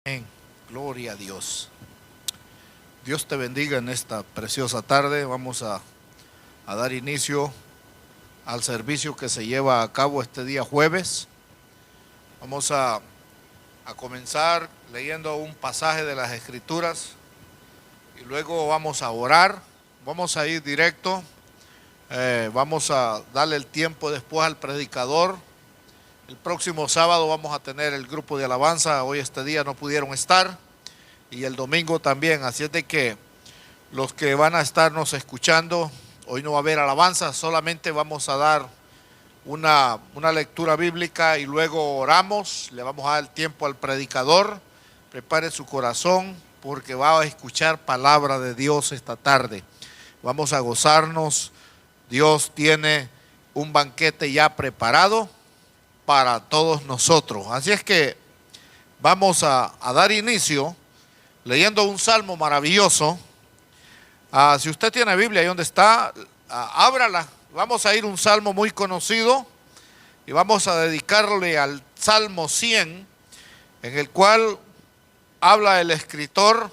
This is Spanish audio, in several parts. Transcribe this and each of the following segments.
Amén. Gloria a Dios. Dios te bendiga en esta preciosa tarde. Vamos a dar inicio al servicio que se lleva a cabo este día jueves. Vamos a comenzar leyendo un pasaje de las Escrituras y luego vamos a orar. Vamos a ir directo. Vamos a darle el tiempo después al predicador. El próximo sábado vamos a tener el grupo de alabanza. Hoy este día no pudieron estar y el domingo también. Así es de que los que van a estarnos escuchando, hoy no va a haber alabanza, solamente vamos a dar una lectura bíblica y luego oramos. Le vamos a dar el tiempo al predicador. Prepare su corazón porque va a escuchar palabra de Dios esta tarde. Vamos a gozarnos. Dios tiene un banquete ya preparado para todos nosotros. Así es que vamos a dar inicio leyendo un salmo maravilloso. Si usted tiene Biblia, ahí donde está, ábrala. Vamos a ir a un salmo muy conocido y vamos a dedicarle al Salmo 100, en el cual habla el escritor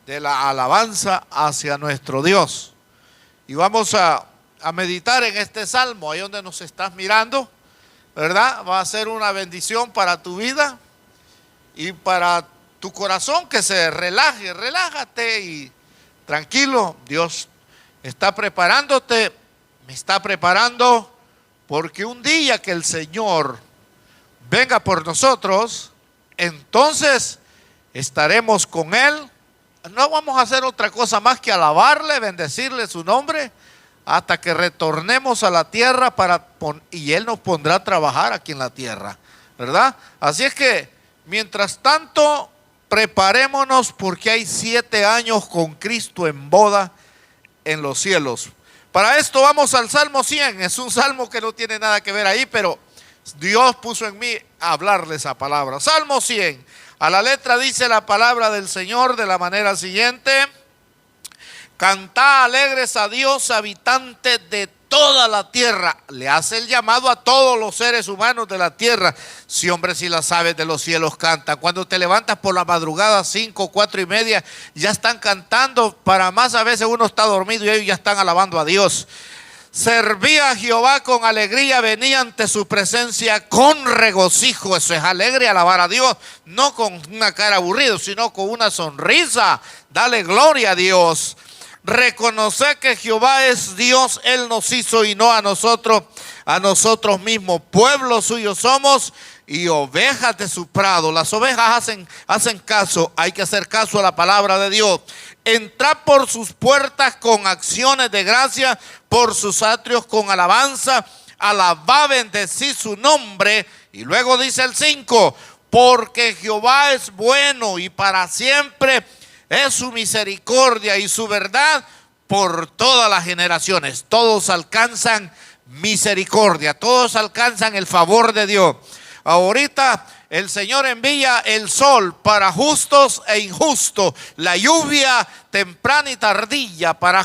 de la alabanza hacia nuestro Dios. Y vamos a meditar en este salmo, ahí donde nos estás mirando, ¿verdad? Va a ser una bendición para tu vida y para tu corazón, que se relaje, relájate y tranquilo. Dios está preparándote, me está preparando, porque un día que el Señor venga por nosotros, entonces estaremos con Él. No vamos a hacer otra cosa más que alabarle, bendecirle su nombre, hasta que retornemos a la tierra y Él nos pondrá a trabajar aquí en la tierra, ¿verdad? Así es que, mientras tanto, preparémonos, porque hay 7 años con Cristo en boda en los cielos. Para esto vamos al Salmo 100. Es un salmo que no tiene nada que ver ahí, pero Dios puso en mí a hablarle esa palabra. Salmo 100. A la letra dice la palabra del Señor de la manera siguiente: cantad alegres a Dios, habitantes de toda la tierra. Le hace el llamado a todos los seres humanos de la tierra. Sí, hombre, si las aves de los cielos cantan. Cuando te levantas por la madrugada, 5, 4 y media, ya están cantando. Para más, a veces uno está dormido y ellos ya están alabando a Dios. Serví a Jehová con alegría, venía ante su presencia con regocijo. Eso es alegre, alabar a Dios, no con una cara aburrida, sino con una sonrisa. Dale gloria a Dios. Reconocer que Jehová es Dios, Él nos hizo y no a nosotros mismos. Pueblo suyo somos y ovejas de su prado. Las ovejas hacen caso, hay que hacer caso a la palabra de Dios. Entrad por sus puertas con acciones de gracia, por sus atrios con alabanza. Alabad, bendecid su nombre. Y luego dice el 5, porque Jehová es bueno y para siempre es su misericordia y su verdad por todas las generaciones. Todos alcanzan misericordia, todos alcanzan el favor de Dios. Ahorita el Señor envía el sol para justos e injustos, la lluvia temprana y tardía para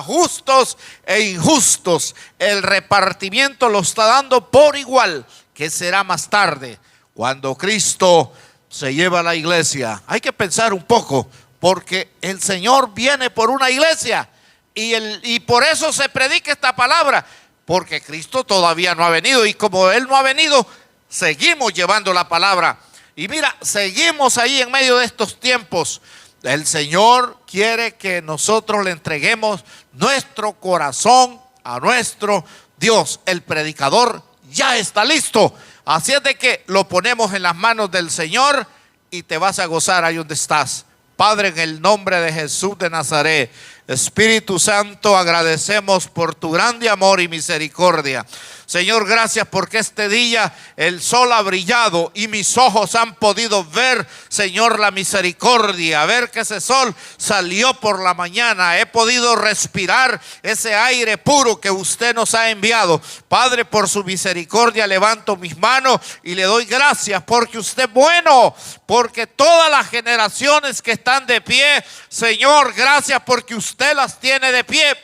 justos e injustos. El repartimiento lo está dando por igual. ¿Qué será más tarde? Cuando Cristo se lleva a la iglesia. Hay que pensar un poco, porque el Señor viene por una iglesia y por eso se predica esta palabra, porque Cristo todavía no ha venido, y como Él no ha venido, seguimos llevando la palabra. Y mira, seguimos ahí en medio de estos tiempos. El Señor quiere que nosotros le entreguemos nuestro corazón a nuestro Dios. El predicador ya está listo, así es de que lo ponemos en las manos del Señor y te vas a gozar ahí donde estás. Padre, en el nombre de Jesús de Nazaret, Espíritu Santo, agradecemos por tu grande amor y misericordia. Señor, gracias porque este día el sol ha brillado y mis ojos han podido ver, Señor, la misericordia, ver que ese sol salió por la mañana. He podido respirar ese aire puro que usted nos ha enviado. Padre, por su misericordia levanto mis manos y le doy gracias porque usted es bueno, porque todas las generaciones que están de pie, Señor, gracias porque usted las tiene de pie.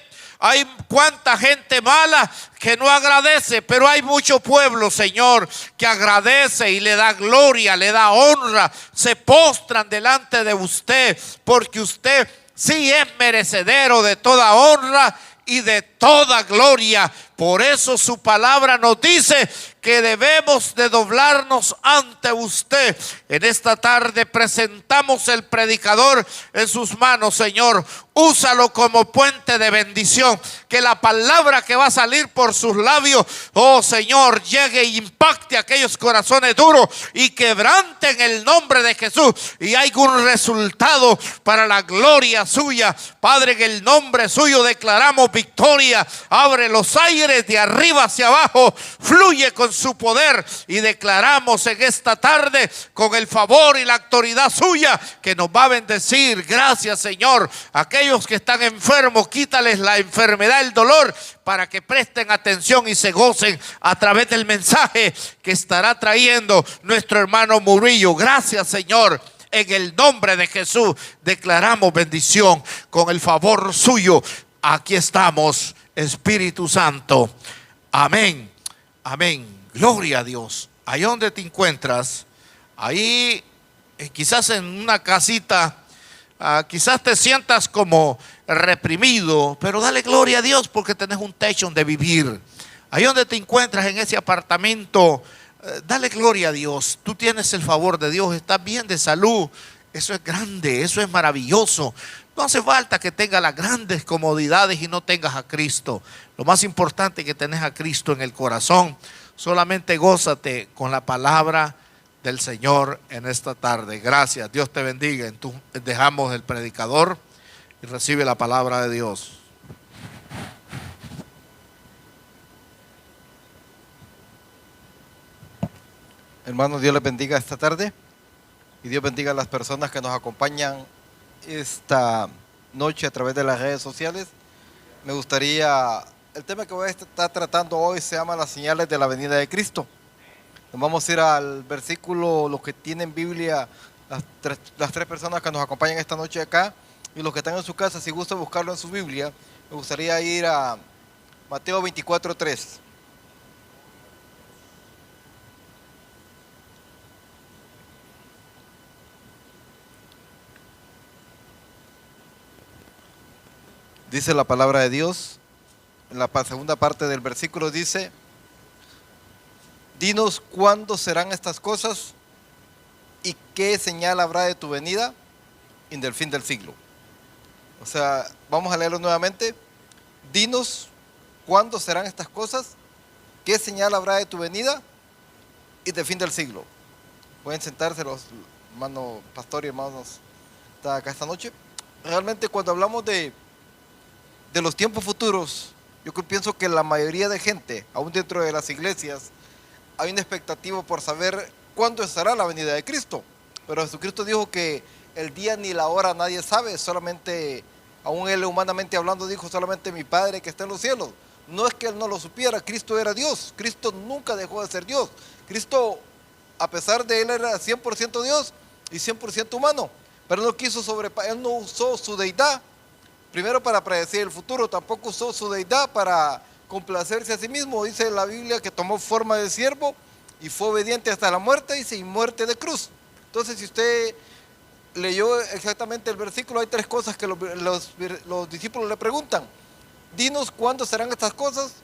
Hay cuánta gente mala que no agradece, pero hay mucho pueblo, Señor, que agradece y le da gloria, le da honra, se postran delante de usted, porque usted sí es merecedero de toda honra y de toda gloria. Por eso su palabra nos dice que debemos de doblarnos ante usted. En esta tarde presentamos el predicador en sus manos, Señor. Úsalo como puente de bendición. Que la palabra que va a salir por sus labios, oh Señor, llegue e impacte a aquellos corazones duros y quebrante en el nombre de Jesús. Y hay un resultado para la gloria suya. Padre, en el nombre suyo declaramos victoria. Abre los aires de arriba hacia abajo, fluye con su poder y declaramos en esta tarde con el favor y la autoridad suya que nos va a bendecir. Gracias, Señor. Aquellos que están enfermos, quítales la enfermedad, el dolor, para que presten atención y se gocen a través del mensaje que estará trayendo nuestro hermano Murillo. Gracias, Señor. En el nombre de Jesús declaramos bendición con el favor suyo. Aquí estamos, Espíritu Santo. Amén. Amén. Gloria a Dios. Ahí donde te encuentras, ahí quizás en una casita, quizás te sientas como reprimido, pero dale gloria a Dios porque tenés un techo donde vivir. Ahí donde te encuentras en ese apartamento, dale gloria a Dios. Tú tienes el favor de Dios, estás bien de salud. Eso es grande, eso es maravilloso. No hace falta que tengas las grandes comodidades y no tengas a Cristo. Lo más importante es que tenés a Cristo en el corazón. Solamente gózate con la palabra del Señor en esta tarde. Gracias, Dios te bendiga. Entonces dejamos el predicador y recibe la palabra de Dios. Hermanos, Dios les bendiga esta tarde y Dios bendiga a las personas que nos acompañan esta noche a través de las redes sociales. Me gustaría, el tema que voy a estar tratando hoy se llama las señales de la venida de Cristo. Nos vamos a ir al versículo, los que tienen Biblia, las tres personas que nos acompañan esta noche acá, y los que están en su casa, si gusta buscarlo en su Biblia, me gustaría ir a Mateo 24:3. Dice la palabra de Dios, en la segunda parte del versículo dice: dinos cuándo serán estas cosas y qué señal habrá de tu venida y del fin del siglo. O sea, vamos a leerlo nuevamente. Dinos cuándo serán estas cosas, qué señal habrá de tu venida y del fin del siglo. Pueden sentarse los hermanos pastor y hermanos está acá esta noche. Realmente cuando hablamos de los tiempos futuros, yo pienso que la mayoría de gente, aún dentro de las iglesias, hay una expectativa por saber cuándo estará la venida de Cristo. Pero Jesucristo dijo que el día ni la hora nadie sabe, solamente, aún él humanamente hablando, dijo solamente mi Padre que está en los cielos. No es que él no lo supiera, Cristo era Dios, Cristo nunca dejó de ser Dios. Cristo, a pesar de él, era 100% Dios y 100% humano, pero no quiso él no usó su deidad primero para predecir el futuro, tampoco usó su deidad para complacerse a sí mismo. Dice la Biblia que tomó forma de siervo y fue obediente hasta la muerte, dice, y muerte de cruz. Entonces, si usted leyó exactamente el versículo, hay tres cosas que los discípulos le preguntan. Dinos cuándo serán estas cosas,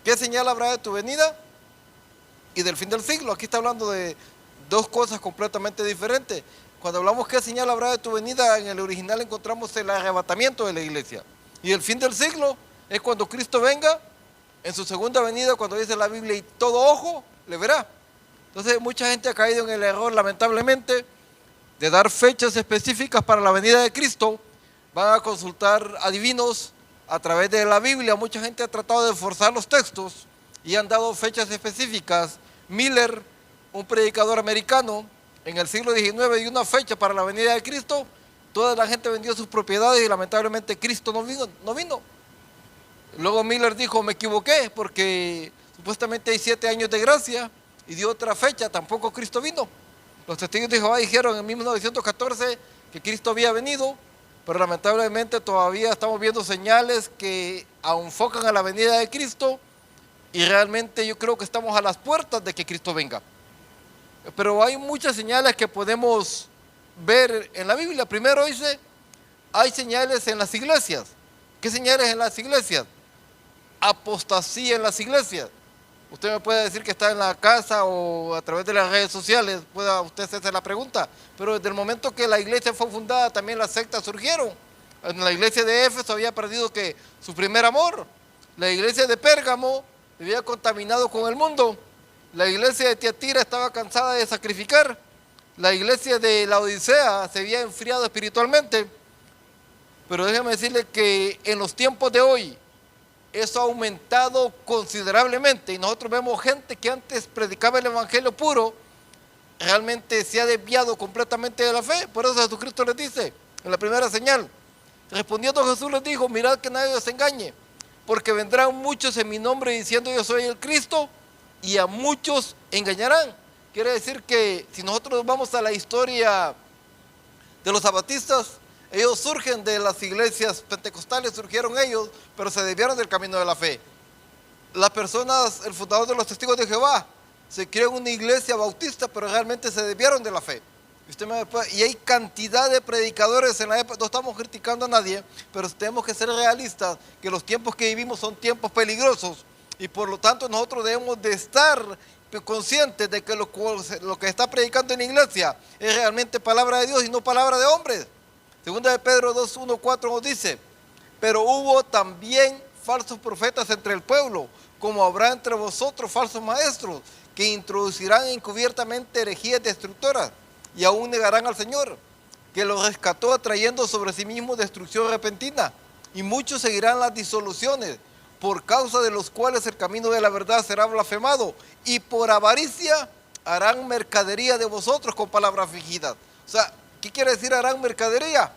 qué señal habrá de tu venida y del fin del siglo. Aquí está hablando de dos cosas completamente diferentes. Cuando hablamos qué señal habrá de tu venida, en el original encontramos el arrebatamiento de la iglesia. Y el fin del siglo es cuando Cristo venga en su segunda venida, cuando dice la Biblia, y todo ojo le verá. Entonces mucha gente ha caído en el error, lamentablemente, de dar fechas específicas para la venida de Cristo. Van a consultar adivinos a través de la Biblia. Mucha gente ha tratado de forzar los textos y han dado fechas específicas. Miller, un predicador americano, en el siglo XIX dio una fecha para la venida de Cristo. Toda la gente vendió sus propiedades y lamentablemente Cristo no vino. Luego Miller dijo, me equivoqué porque supuestamente hay 7 años de gracia, y dio otra fecha, tampoco Cristo vino. Los testigos de Jehová dijeron en 1914 que Cristo había venido, pero lamentablemente todavía estamos viendo señales que enfocan a la venida de Cristo y realmente yo creo que estamos a las puertas de que Cristo venga. Pero hay muchas señales que podemos ver en la Biblia. Primero dice, hay señales en las iglesias. ¿Qué señales en las iglesias? Apostasía en las iglesias. Usted me puede decir que está en la casa o a través de las redes sociales, pueda usted hacerse la pregunta, pero desde el momento que la iglesia fue fundada, también las sectas surgieron. En la iglesia de Éfeso había perdido su primer amor. La iglesia de Pérgamo vivía contaminado con el mundo. La iglesia de Tiatira estaba cansada de sacrificar. La iglesia de la Odisea se había enfriado espiritualmente. Pero déjeme decirle que en los tiempos de hoy, eso ha aumentado considerablemente y nosotros vemos gente que antes predicaba el evangelio puro, realmente se ha desviado completamente de la fe. Por eso Jesucristo les dice en la primera señal, respondiendo Jesús les dijo, mirad que nadie os engañe, porque vendrán muchos en mi nombre diciendo yo soy el Cristo y a muchos engañarán. Quiere decir que si nosotros vamos a la historia de los zapatistas, ellos surgen de las iglesias pentecostales, surgieron ellos, pero se desviaron del camino de la fe. Las personas, el fundador de los Testigos de Jehová, se creó en una iglesia bautista, pero realmente se desviaron de la fe. Y hay cantidad de predicadores en la época, no estamos criticando a nadie, pero tenemos que ser realistas, que los tiempos que vivimos son tiempos peligrosos, y por lo tanto nosotros debemos de estar conscientes de que lo que está predicando en la iglesia es realmente palabra de Dios y no palabra de hombres. Segunda de Pedro 2, 1, 4 nos dice, pero hubo también falsos profetas entre el pueblo, como habrá entre vosotros falsos maestros, que introducirán encubiertamente herejías destructoras, y aún negarán al Señor, que los rescató atrayendo sobre sí mismo destrucción repentina, y muchos seguirán las disoluciones, por causa de los cuales el camino de la verdad será blasfemado, y por avaricia harán mercadería de vosotros con palabras fingidas. O sea, ¿qué quiere decir harán mercadería?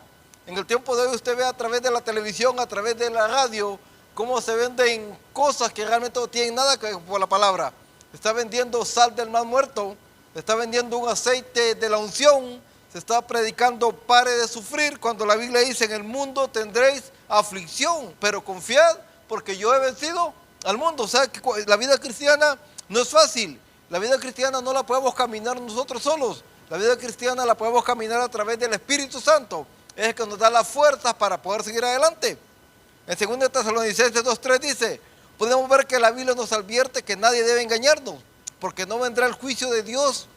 En el tiempo de hoy usted ve a través de la televisión, a través de la radio, cómo se venden cosas que realmente no tienen nada que ver con la palabra. Está vendiendo sal del mal muerto, está vendiendo un aceite de la unción, se está predicando pare de sufrir, cuando la Biblia dice en el mundo tendréis aflicción, pero confiad porque yo he vencido al mundo. O sea que la vida cristiana no es fácil, la vida cristiana no la podemos caminar nosotros solos. La vida cristiana la podemos caminar a través del Espíritu Santo. Es el que nos da las fuerzas para poder seguir adelante. En 2 Tesalonicenses 2:3 dice, podemos ver que la Biblia nos advierte que nadie debe engañarnos, porque no vendrá el juicio de Dios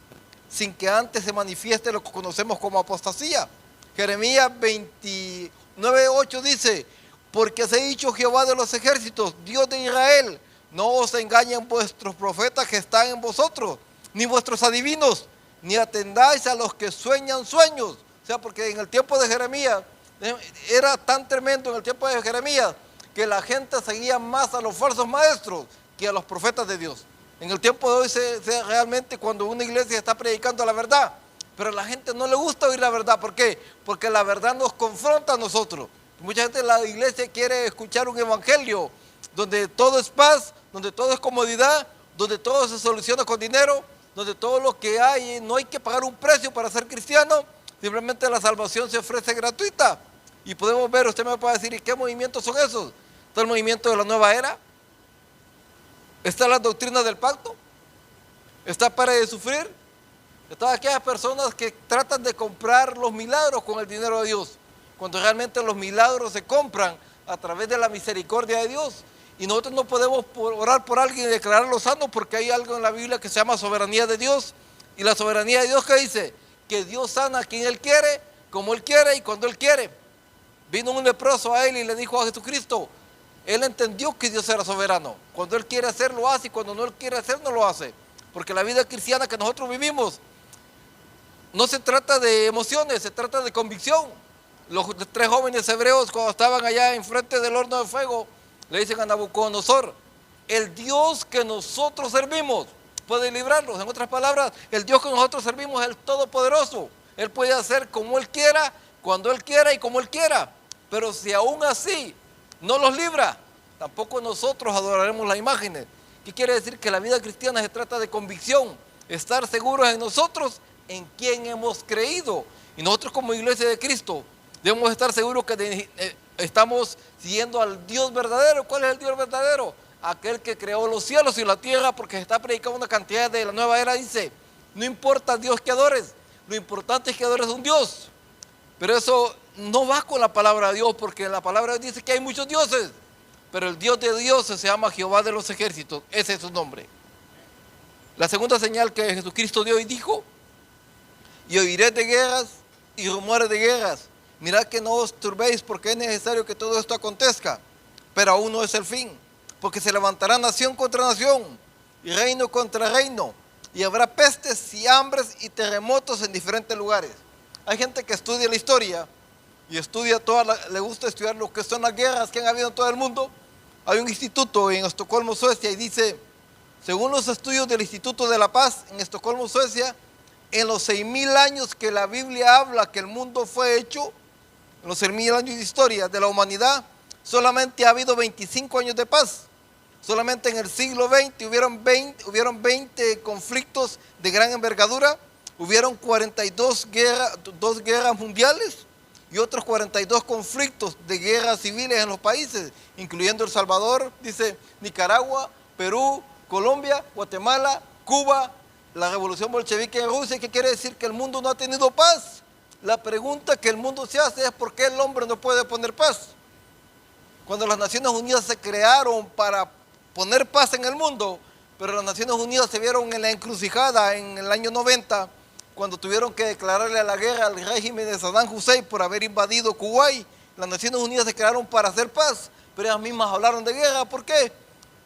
sin que antes se manifieste lo que conocemos como apostasía. Jeremías 29:8 dice, porque así ha dicho Jehová de los ejércitos, Dios de Israel, no os engañen vuestros profetas que están en vosotros, ni vuestros adivinos, ni atendáis a los que sueñan sueños. O sea, porque en el tiempo de Jeremías, era tan tremendo en el tiempo de Jeremías, que la gente seguía más a los falsos maestros que a los profetas de Dios. En el tiempo de hoy realmente cuando una iglesia está predicando la verdad, pero a la gente no le gusta oír la verdad. ¿Por qué? Porque la verdad nos confronta a nosotros. Mucha gente en la iglesia quiere escuchar un evangelio donde todo es paz, donde todo es comodidad, donde todo se soluciona con dinero, donde todo lo que hay, no hay que pagar un precio para ser cristiano, simplemente la salvación se ofrece gratuita. Y podemos ver, usted me puede decir, ¿y qué movimientos son esos? Está el movimiento de la nueva era, está la doctrina del pacto, está pare de sufrir, están aquellas personas que tratan de comprar los milagros con el dinero de Dios, cuando realmente los milagros se compran a través de la misericordia de Dios. Y nosotros no podemos orar por alguien y declararlo sano porque hay algo en la Biblia que se llama soberanía de Dios. Y la soberanía de Dios, ¿qué dice? Que Dios sana a quien Él quiere, como Él quiere y cuando Él quiere. Vino un leproso a Él y le dijo a Jesucristo, Él entendió que Dios era soberano. Cuando Él quiere hacer, lo hace, y cuando no Él quiere hacer, no lo hace. Porque la vida cristiana que nosotros vivimos no se trata de emociones, se trata de convicción. Los 3 jóvenes hebreos, cuando estaban allá enfrente del horno de fuego, le dicen a Nabucodonosor, el Dios que nosotros servimos puede librarnos. En otras palabras, el Dios que nosotros servimos es el Todopoderoso. Él puede hacer como Él quiera, cuando Él quiera y como Él quiera. Pero si aún así no los libra, tampoco nosotros adoraremos las imágenes. ¿Qué quiere decir? Que la vida cristiana se trata de convicción, estar seguros en nosotros, en quien hemos creído. Y nosotros como iglesia de Cristo debemos estar seguros que estamos siguiendo al Dios verdadero. ¿Cuál es el Dios verdadero? Aquel que creó los cielos y la tierra, porque está predicando una cantidad de la nueva era. Dice, no importa Dios que adores, lo importante es que adores a un Dios. Pero eso no va con la palabra de Dios, porque la palabra de Dios dice que hay muchos dioses, pero el Dios de dioses se llama Jehová de los ejércitos, ese es su nombre. La segunda señal que Jesucristo dio y dijo, y oiréis de guerras y rumores de guerras. Mirad que no os turbéis, porque es necesario que todo esto acontezca, pero aún no es el fin, porque se levantará nación contra nación y reino contra reino, y habrá pestes y hambres y terremotos en diferentes lugares. Hay gente que estudia la historia y le gusta estudiar lo que son las guerras que han habido en todo el mundo. Hay un instituto en Estocolmo, Suecia, y dice, según los estudios del Instituto de la Paz en Estocolmo, Suecia, en los 6.000 años que la Biblia habla que el mundo fue hecho, en los 6.000 años de historia de la humanidad, solamente ha habido 25 años de paz. Solamente en el siglo XX hubieron 20 conflictos de gran envergadura, hubieron 42 guerras mundiales y otros 42 conflictos de guerras civiles en los países, incluyendo El Salvador, dice Nicaragua, Perú, Colombia, Guatemala, Cuba, la revolución bolchevique en Rusia. ¿Qué quiere decir? Que el mundo no ha tenido paz. La pregunta que el mundo se hace es ¿por qué el hombre no puede poner paz? Cuando las Naciones Unidas se crearon para poner paz en el mundo, pero las Naciones Unidas se vieron en la encrucijada en el año 90, cuando tuvieron que declararle la guerra al régimen de Saddam Hussein por haber invadido Kuwait. Las Naciones Unidas se crearon para hacer paz, pero ellas mismas hablaron de guerra. ¿Por qué?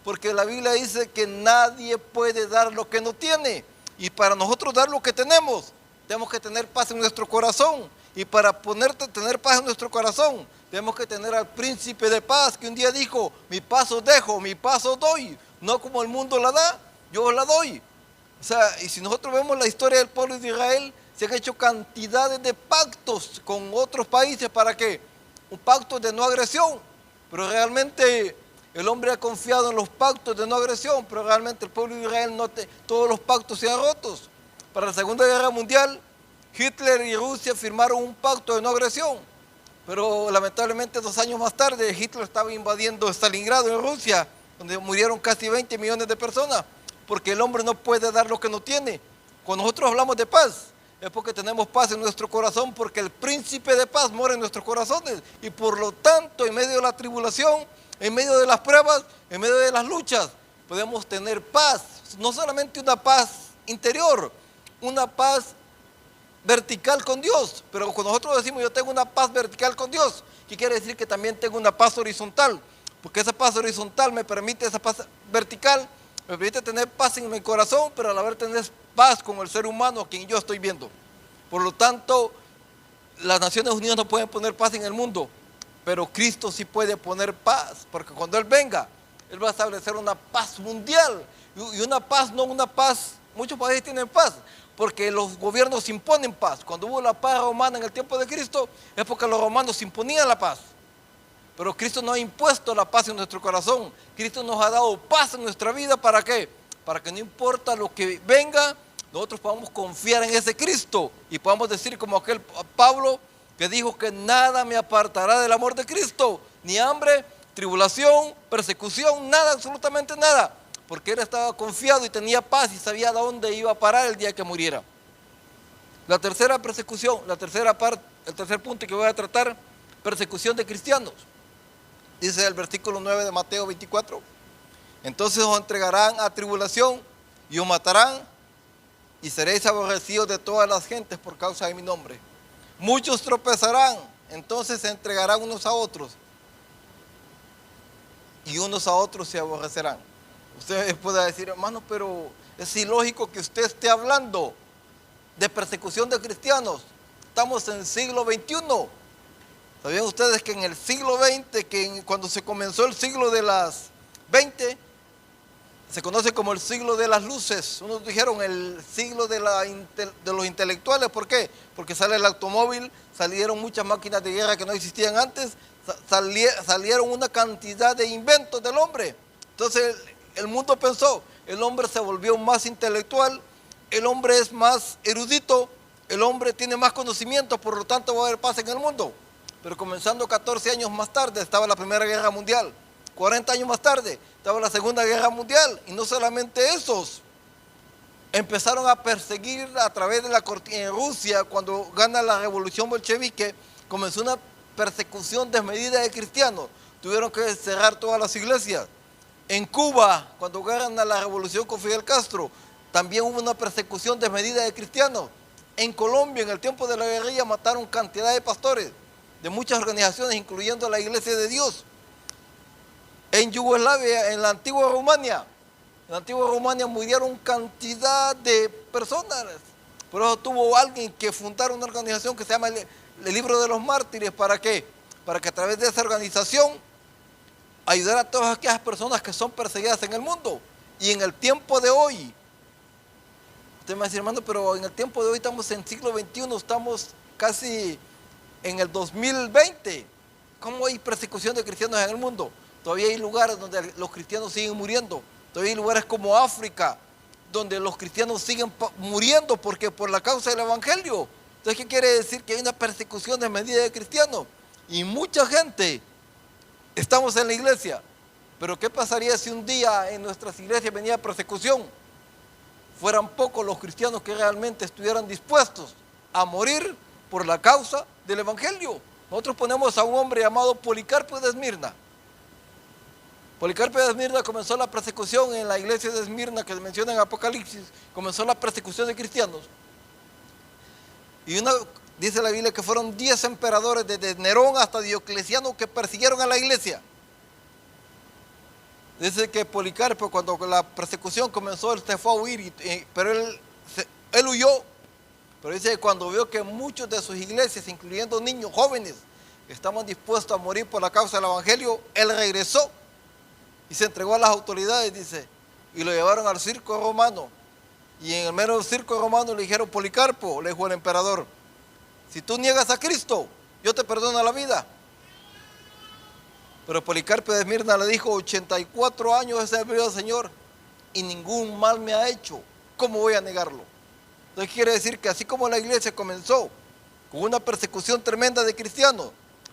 Porque la Biblia dice que nadie puede dar lo que no tiene, y para nosotros dar lo que tenemos que tener paz en nuestro corazón, y para tener paz en nuestro corazón tenemos que tener al príncipe de paz, que un día dijo, mi paz os dejo, mi paz os doy, no como el mundo la da, yo os la doy. O sea, y si nosotros vemos la historia del pueblo de Israel, se han hecho cantidades de pactos con otros países. ¿Para qué? Un pacto de no agresión, pero realmente el hombre ha confiado en los pactos de no agresión, pero realmente el pueblo de Israel todos los pactos se han rotos. Para la Segunda Guerra Mundial, Hitler y Rusia firmaron un pacto de no agresión, pero lamentablemente 2 años más tarde Hitler estaba invadiendo Stalingrado en Rusia, donde murieron casi 20 millones de personas, porque el hombre no puede dar lo que no tiene. Cuando nosotros hablamos de paz, es porque tenemos paz en nuestro corazón, porque el príncipe de paz mora en nuestros corazones, y por lo tanto, en medio de la tribulación, en medio de las pruebas, en medio de las luchas, podemos tener paz. No solamente una paz interior, una paz vertical con Dios. Pero cuando nosotros decimos yo tengo una paz vertical con Dios, ¿qué quiere decir? Que también tengo una paz horizontal, porque esa paz horizontal me permite, esa paz vertical me permite tener paz en mi corazón, pero a la vez tener paz con el ser humano a quien yo estoy viendo. Por lo tanto, las Naciones Unidas no pueden poner paz en el mundo, pero Cristo sí puede poner paz, porque cuando Él venga, Él va a establecer una paz mundial, y una paz, no una paz, muchos países tienen paz, porque los gobiernos imponen paz. Cuando hubo la paz romana en el tiempo de Cristo, es porque los romanos imponían la paz. Pero Cristo no ha impuesto la paz en nuestro corazón. Cristo nos ha dado paz en nuestra vida. ¿Para qué? Para que no importa lo que venga, nosotros podamos confiar en ese Cristo y podamos decir como aquel Pablo que dijo que nada me apartará del amor de Cristo, ni hambre, tribulación, persecución, nada, absolutamente nada, porque él estaba confiado y tenía paz y sabía de dónde iba a parar el día que muriera. La tercera persecución, el tercer punto que voy a tratar, persecución de cristianos. Dice el versículo 9 de Mateo 24, entonces os entregarán a tribulación y os matarán y seréis aborrecidos de todas las gentes por causa de mi nombre. Muchos tropezarán, entonces se entregarán unos a otros y unos a otros se aborrecerán. Usted puede decir, hermano, pero es ilógico que usted esté hablando de persecución de cristianos. Estamos en el siglo XXI. ¿Sabían ustedes que en el siglo XX, cuando se comenzó el siglo de las 20, se conoce como el siglo de las luces? Unos dijeron el siglo de los intelectuales. ¿Por qué? Porque sale el automóvil, salieron muchas máquinas de guerra que no existían antes, salieron una cantidad de inventos del hombre. Entonces el mundo pensó, el hombre se volvió más intelectual, el hombre es más erudito, el hombre tiene más conocimiento, por lo tanto va a haber paz en el mundo. Pero comenzando 14 años más tarde estaba la Primera Guerra Mundial. 40 años más tarde estaba la Segunda Guerra Mundial. Y no solamente esos. Empezaron a perseguir a través de la cortina en Rusia, cuando gana la revolución bolchevique, comenzó una persecución desmedida de cristianos. Tuvieron que cerrar todas las iglesias. En Cuba, cuando gana la revolución con Fidel Castro, también hubo una persecución desmedida de cristianos. En Colombia, en el tiempo de la guerrilla, mataron cantidad de pastores de muchas organizaciones, incluyendo la Iglesia de Dios. En Yugoslavia, en la antigua Rumania, murieron cantidad de personas. Por eso tuvo alguien que fundar una organización que se llama el Libro de los Mártires. ¿Para qué? Para que a través de esa organización ayudar a todas aquellas personas que son perseguidas en el mundo. Y en el tiempo de hoy, usted me va a decir, hermano, pero en el tiempo de hoy estamos en el siglo XXI, estamos casi en el 2020. ¿Cómo hay persecución de cristianos en el mundo? Todavía hay lugares donde los cristianos siguen muriendo. Todavía hay lugares como África, donde los cristianos siguen muriendo porque por la causa del evangelio. Entonces, ¿qué quiere decir? Que hay una persecución desmedida de cristianos. Y mucha gente estamos en la iglesia. Pero ¿qué pasaría si un día en nuestras iglesias venía persecución? Fueran pocos los cristianos que realmente estuvieran dispuestos a morir por la causa del evangelio. Nosotros ponemos a un hombre llamado Policarpo de Esmirna. Policarpo de Esmirna comenzó la persecución en la iglesia de Esmirna, que se menciona en Apocalipsis. Comenzó la persecución de cristianos. Y dice la Biblia que fueron 10 emperadores, desde Nerón hasta Diocleciano, que persiguieron a la iglesia. Dice que Policarpo, cuando la persecución comenzó, él se fue a huir, pero él huyó. Pero dice que cuando vio que muchos de sus iglesias, incluyendo niños, jóvenes, estaban dispuestos a morir por la causa del evangelio, él regresó y se entregó a las autoridades, dice, y lo llevaron al circo romano. Y en el mero circo romano le dijeron, Policarpo, le dijo el emperador, si tú niegas a Cristo, yo te perdono la vida. Pero Policarpo de Esmirna le dijo, 84 años he servido al Señor y ningún mal me ha hecho. ¿Cómo voy a negarlo? Entonces quiere decir que así como la iglesia comenzó con una persecución tremenda de cristianos,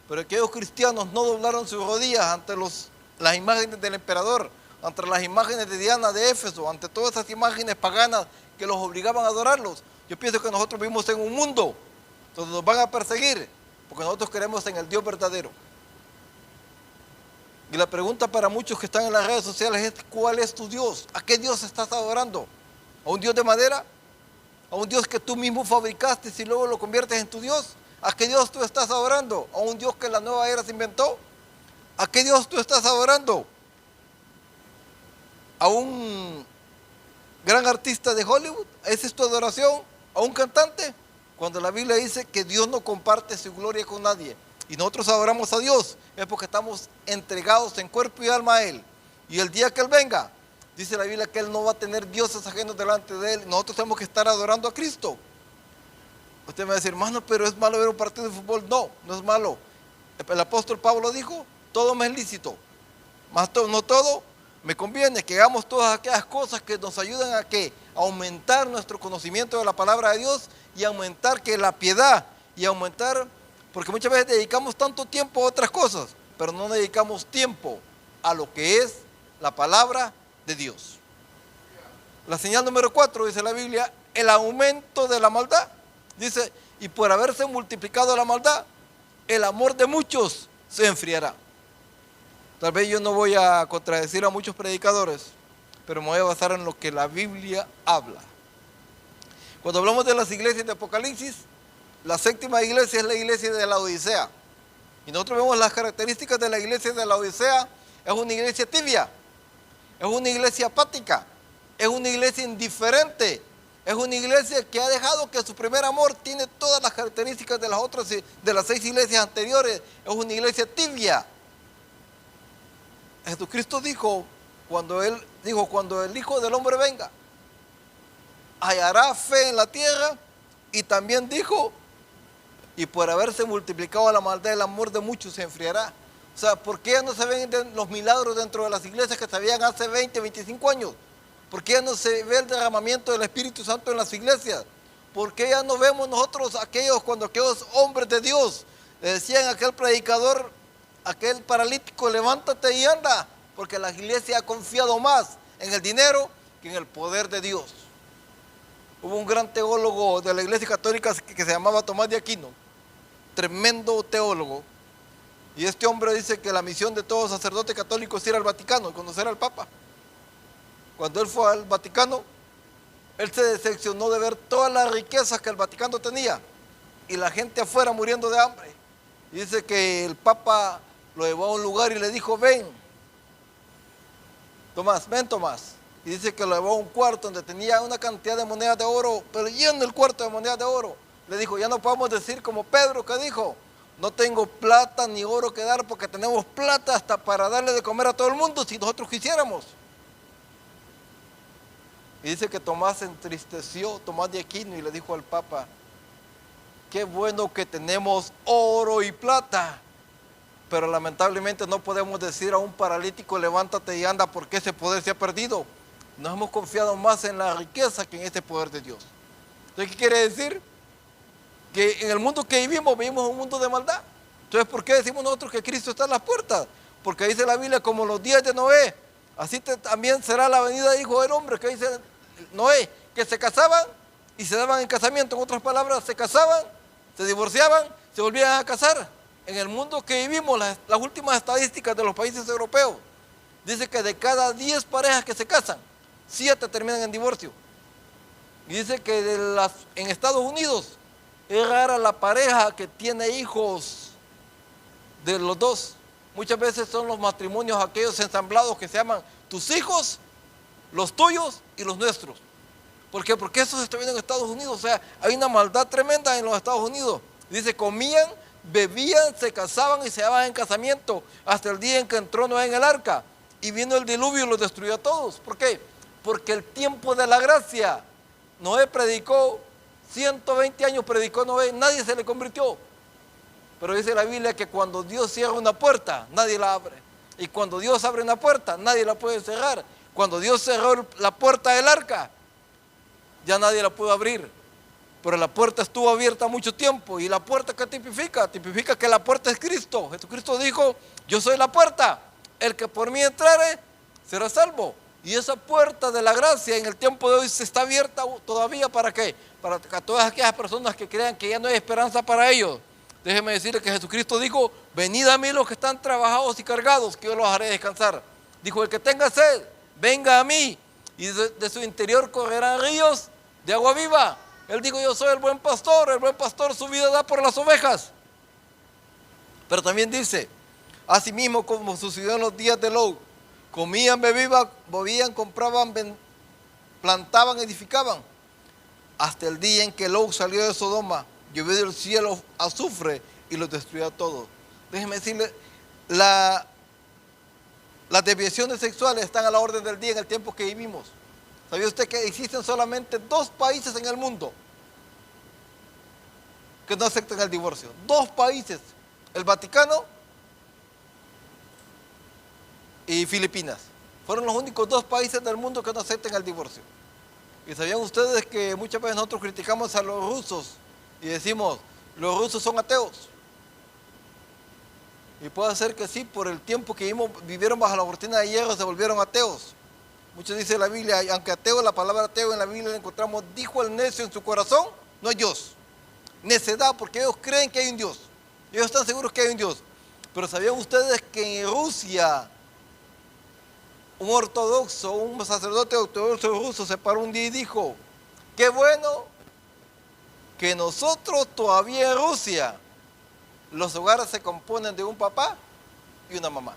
pero aquellos cristianos no doblaron sus rodillas ante las imágenes del emperador, ante las imágenes de Diana de Éfeso, ante todas esas imágenes paganas que los obligaban a adorarlos. Yo pienso que nosotros vivimos en un mundo donde nos van a perseguir, porque nosotros creemos en el Dios verdadero. Y la pregunta para muchos que están en las redes sociales es, ¿cuál es tu Dios? ¿A qué Dios estás adorando? ¿A un Dios de madera? ¿A un Dios que tú mismo fabricaste y luego lo conviertes en tu Dios? ¿A qué Dios tú estás adorando? ¿A un Dios que en la nueva era se inventó? ¿A qué Dios tú estás adorando? ¿A un gran artista de Hollywood? ¿Esa es tu adoración? ¿A un cantante? Cuando la Biblia dice que Dios no comparte su gloria con nadie y nosotros adoramos a Dios, es porque estamos entregados en cuerpo y alma a Él. Y el día que Él venga, dice la Biblia que Él no va a tener dioses ajenos delante de Él. Nosotros tenemos que estar adorando a Cristo. Usted me va a decir, hermano, pero ¿es malo ver un partido de fútbol? No, no es malo. El apóstol Pablo dijo, todo me es lícito, mas no todo me conviene. Que hagamos todas aquellas cosas que nos ayudan a aumentar nuestro conocimiento de la palabra de Dios y aumentar que la piedad y aumentar, porque muchas veces dedicamos tanto tiempo a otras cosas, pero no dedicamos tiempo a lo que es la palabra de Dios. La señal número 4, dice la Biblia, el aumento de la maldad. Dice, y por haberse multiplicado la maldad, el amor de muchos se enfriará. Tal vez yo no voy a contradecir a muchos predicadores, pero me voy a basar en lo que la Biblia habla. Cuando hablamos de las iglesias de Apocalipsis, la séptima iglesia es la iglesia de la Odisea. Y nosotros vemos las características de la iglesia de la Odisea. Es una iglesia tibia, es una iglesia apática, es una iglesia indiferente, es una iglesia que ha dejado que su primer amor tiene todas las características de las otras, de las 6 iglesias anteriores. Es una iglesia tibia. Jesucristo dijo, cuando el Hijo del Hombre venga, hallará fe en la tierra, y también dijo, y por haberse multiplicado la maldad, el amor de muchos se enfriará. O sea, ¿por qué ya no se ven los milagros dentro de las iglesias que se veían hace 20, 25 años? ¿Por qué ya no se ve el derramamiento del Espíritu Santo en las iglesias? ¿Por qué ya no vemos nosotros cuando aquellos hombres de Dios Le decían a aquel predicador, aquel paralítico, levántate y anda, porque la iglesia ha confiado más en el dinero que en el poder de Dios. Hubo un gran teólogo de la iglesia católica que se llamaba Tomás de Aquino, tremendo teólogo, y este hombre dice que la misión de todo sacerdote católico es ir al Vaticano y conocer al Papa. Cuando él fue al Vaticano, él se decepcionó de ver todas las riquezas que el Vaticano tenía y la gente afuera muriendo de hambre. Y dice que el Papa lo llevó a un lugar y le dijo, ven, Tomás, ven Tomás. Y dice que lo llevó a un cuarto donde tenía una cantidad de monedas de oro, pero lleno el cuarto de monedas de oro. Le dijo, ya no podemos decir como Pedro que dijo, no tengo plata ni oro que dar porque tenemos plata hasta para darle de comer a todo el mundo si nosotros quisiéramos. Y dice que Tomás se entristeció, Tomás de Aquino, y le dijo al Papa, qué bueno que tenemos oro y plata, pero lamentablemente no podemos decir a un paralítico, levántate y anda, porque ese poder se ha perdido. Nos hemos confiado más en la riqueza que en este poder de Dios. Entonces, ¿qué quiere decir? Que en el mundo que vivimos un mundo de maldad. Entonces, ¿por qué decimos nosotros que Cristo está en las puertas? Porque dice la Biblia, como los días de Noé, así también será la venida del Hijo del Hombre, que dice Noé, que se casaban y se daban en casamiento. En otras palabras, se casaban, se divorciaban, se volvían a casar. En el mundo que vivimos, las últimas estadísticas de los países europeos, dice que de cada 10 parejas que se casan, 7 terminan en divorcio. Y dice que en Estados Unidos es rara la pareja que tiene hijos de los dos. Muchas veces son los matrimonios aquellos ensamblados que se llaman tus hijos, los tuyos y los nuestros. ¿Por qué? Porque eso se está viendo en Estados Unidos. O sea, hay una maldad tremenda en los Estados Unidos. Dice, comían, bebían, se casaban y se daban en casamiento hasta el día en que entró Noé en el arca. Y vino el diluvio y los destruyó a todos. ¿Por qué? Porque el tiempo de la gracia, Noé predicó, 120 años predicó Noé, nadie se le convirtió. Pero dice la Biblia que cuando Dios cierra una puerta, nadie la abre. Y cuando Dios abre una puerta, nadie la puede cerrar. Cuando Dios cerró la puerta del arca, ya nadie la pudo abrir. Pero la puerta estuvo abierta mucho tiempo. ¿Y la puerta qué tipifica? Tipifica que la puerta es Cristo. Jesucristo dijo, yo soy la puerta. El que por mí entrare, será salvo. Y esa puerta de la gracia en el tiempo de hoy se está abierta todavía. ¿Para qué? Para todas aquellas personas que crean que ya no hay esperanza para ellos. Déjeme decirle que Jesucristo dijo, venid a mí los que están trabajados y cargados, que yo los haré descansar. Dijo, el que tenga sed, venga a mí. Y de su interior correrán ríos de agua viva. Él dijo, yo soy el buen pastor su vida da por las ovejas. Pero también dice, asimismo como sucedió en los días de Lot, comían, bebían, compraban, plantaban, edificaban, hasta el día en que Lot salió de Sodoma, llovió del cielo azufre y los destruyó a todos. Déjeme decirle, las desviaciones sexuales están a la orden del día en el tiempo que vivimos. ¿Sabía usted que existen solamente 2 países en el mundo que no aceptan el divorcio? 2 países, el Vaticano y Filipinas. Fueron los únicos 2 países del mundo que no aceptan el divorcio. ¿Y sabían ustedes que muchas veces nosotros criticamos a los rusos y decimos, los rusos son ateos? Y puede ser que sí, por el tiempo que vivieron bajo la cortina de hierro se volvieron ateos. Muchos dicen en la Biblia, aunque ateo, la palabra ateo en la Biblia la encontramos, dijo el necio en su corazón, no hay Dios. Necedad, porque ellos creen que hay un Dios. Ellos están seguros que hay un Dios. Pero ¿sabían ustedes que en Rusia un ortodoxo, un sacerdote ortodoxo ruso se paró un día y dijo, qué bueno que nosotros todavía en Rusia los hogares se componen de un papá y una mamá?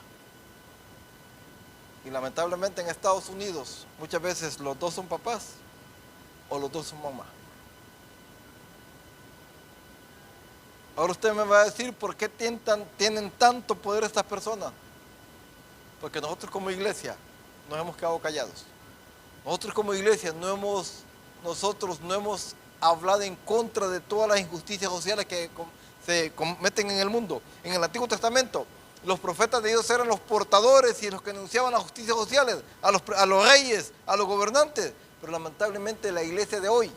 Y lamentablemente en Estados Unidos muchas veces los 2 son papás o los 2 son mamás. Ahora usted me va a decir por qué tienen tanto poder estas personas. Porque nosotros como iglesia nos hemos quedado callados. Nosotros como iglesia no hemos hablado en contra de todas las injusticias sociales que se cometen en el mundo. En el Antiguo Testamento, los profetas de Dios eran los portadores y los que anunciaban las justicias sociales a los reyes, a los gobernantes. Pero lamentablemente la iglesia de hoy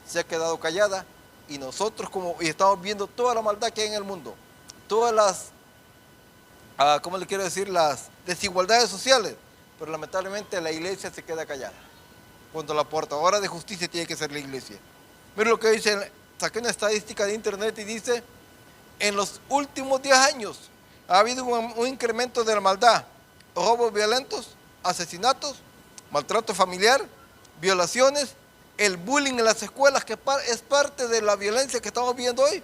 se ha quedado callada Y nosotros y estamos viendo toda la maldad que hay en el mundo, todas las, ¿cómo le quiero decir? Las desigualdades sociales. Pero lamentablemente la iglesia se queda callada. Cuando la portadora de justicia tiene que ser la iglesia. Mira lo que dice, saqué una estadística de internet y dice, en los últimos 10 años ha habido un incremento de la maldad, robos violentos, asesinatos, maltrato familiar, violaciones, el bullying en las escuelas, que es parte de la violencia que estamos viendo hoy.